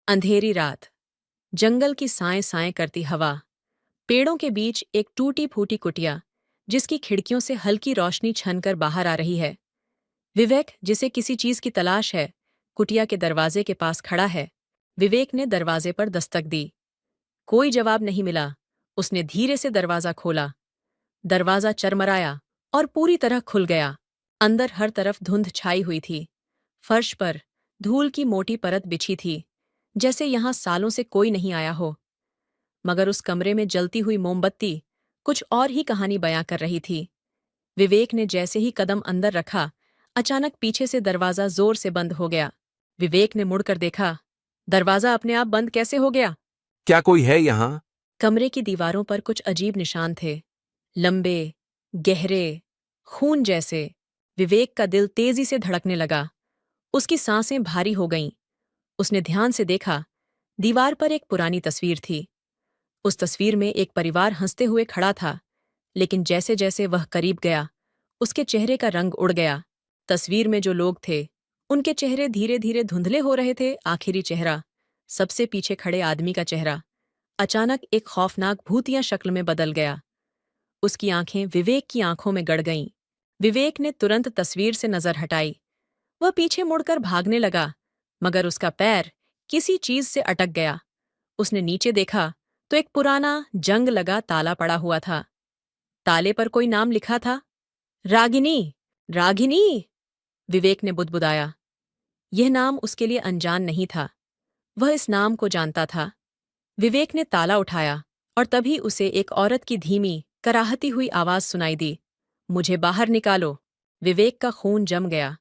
अंधेरी रात, जंगल की साएं साएं करती हवा, पेड़ों के बीच एक टूटी फूटी कुटिया जिसकी खिड़कियों से हल्की रोशनी छनकर बाहर आ रही है। विवेक, जिसे किसी चीज की तलाश है, कुटिया के दरवाजे के पास खड़ा है। विवेक ने दरवाजे पर दस्तक दी। कोई जवाब नहीं मिला। उसने धीरे से दरवाजा खोला। दरवाजा चरमराया और पूरी तरह खुल गया। अंदर हर तरफ धुंध छाई हुई थी। फर्श पर धूल की मोटी परत बिछी थी, जैसे यहां सालों से कोई नहीं आया हो। मगर उस कमरे में जलती हुई मोमबत्ती कुछ और ही कहानी बयां कर रही थी। विवेक ने जैसे ही कदम अंदर रखा, अचानक पीछे से दरवाजा जोर से बंद हो गया। विवेक ने मुड़कर देखा। दरवाजा अपने आप बंद कैसे हो गया? क्या कोई है यहाँ? कमरे की दीवारों पर कुछ अजीब निशान थे, लंबे, गहरे, खून जैसे। विवेक का दिल तेजी से धड़कने लगा। उसकी सांसें भारी हो गईं। उसने ध्यान से देखा। दीवार पर एक पुरानी तस्वीर थी। उस तस्वीर में एक परिवार हंसते हुए खड़ा था, लेकिन जैसे जैसे वह करीब गया, उसके चेहरे का रंग उड़ गया। तस्वीर में जो लोग थे, उनके चेहरे धीरे धीरे धुंधले हो रहे थे। आखिरी चेहरा, सबसे पीछे खड़े आदमी का चेहरा, अचानक एक खौफनाक भूतिया शक्ल में बदल गया। उसकी आंखें विवेक की आंखों में गड़ गईं। विवेक ने तुरंत तस्वीर से नजर हटाई। वह पीछे मुड़कर भागने लगा, मगर उसका पैर किसी चीज से अटक गया। उसने नीचे देखा तो एक पुराना जंग लगा ताला पड़ा हुआ था। ताले पर कोई नाम लिखा था, रागिनी। रागिनी! विवेक ने बुदबुदाया। यह नाम उसके लिए अनजान नहीं था। वह इस नाम को जानता था। विवेक ने ताला उठाया और तभी उसे एक औरत की धीमी, कराहती हुई आवाज सुनाई दी। मुझे बाहर निकालो। विवेक का खून जम गया।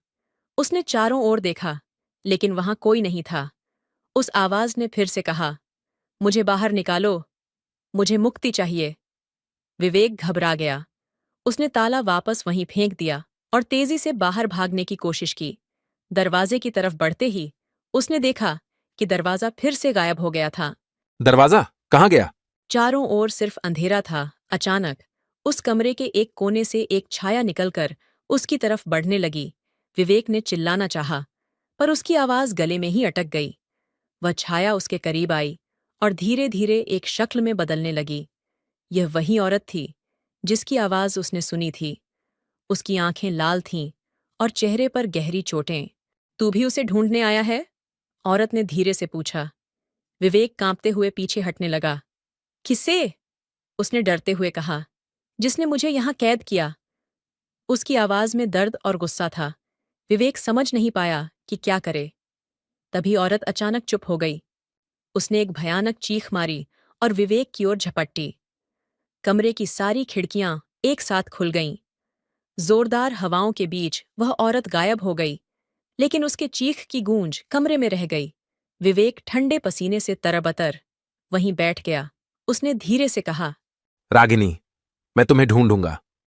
उसने चारों ओर देखा, लेकिन वहां कोई नहीं था। उस आवाज ने फिर से कहा, मुझे बाहर निकालो। मुझे मुक्ति चाहिए। विवेक घबरा गया। उसने ताला वापस वहीं फेंक दिया और तेजी से बाहर भागने की कोशिश की। दरवाजे की तरफ बढ़ते ही उसने देखा कि दरवाजा फिर से गायब हो गया था। दरवाजा कहाँ गया? चारों ओर सिर्फ अंधेरा था। अचानक उस कमरे के एक कोने से एक छाया निकलकर उसकी तरफ बढ़ने लगी। विवेक ने चिल्लाना चाहा, पर उसकी आवाज गले में ही अटक गई। वह छाया उसके करीब आई और धीरे धीरे एक शक्ल में बदलने लगी। यह वही औरत थी जिसकी आवाज उसने सुनी थी। उसकी आंखें लाल थीं और चेहरे पर गहरी चोटें। तू भी उसे ढूंढने आया है? औरत ने धीरे से पूछा। विवेक कांपते हुए पीछे हटने लगा। किसे? उसने डरते हुए कहा। जिसने मुझे यहां कैद किया। उसकी आवाज में दर्द और गुस्सा था। विवेक समझ नहीं पाया कि क्या करे। तभी औरत अचानक चुप हो गई। उसने एक भयानक चीख मारी और विवेक की ओर झपट्टी। कमरे की सारी खिड़कियां एक साथ खुल गईं। जोरदार हवाओं के बीच वह औरत गायब हो गई, लेकिन उसके चीख की गूंज कमरे में रह गई। विवेक ठंडे पसीने से तरबतर वहीं बैठ गया। उसने धीरे से कहा, रागिनी, मैं तुम्हें ढूंढूंगा।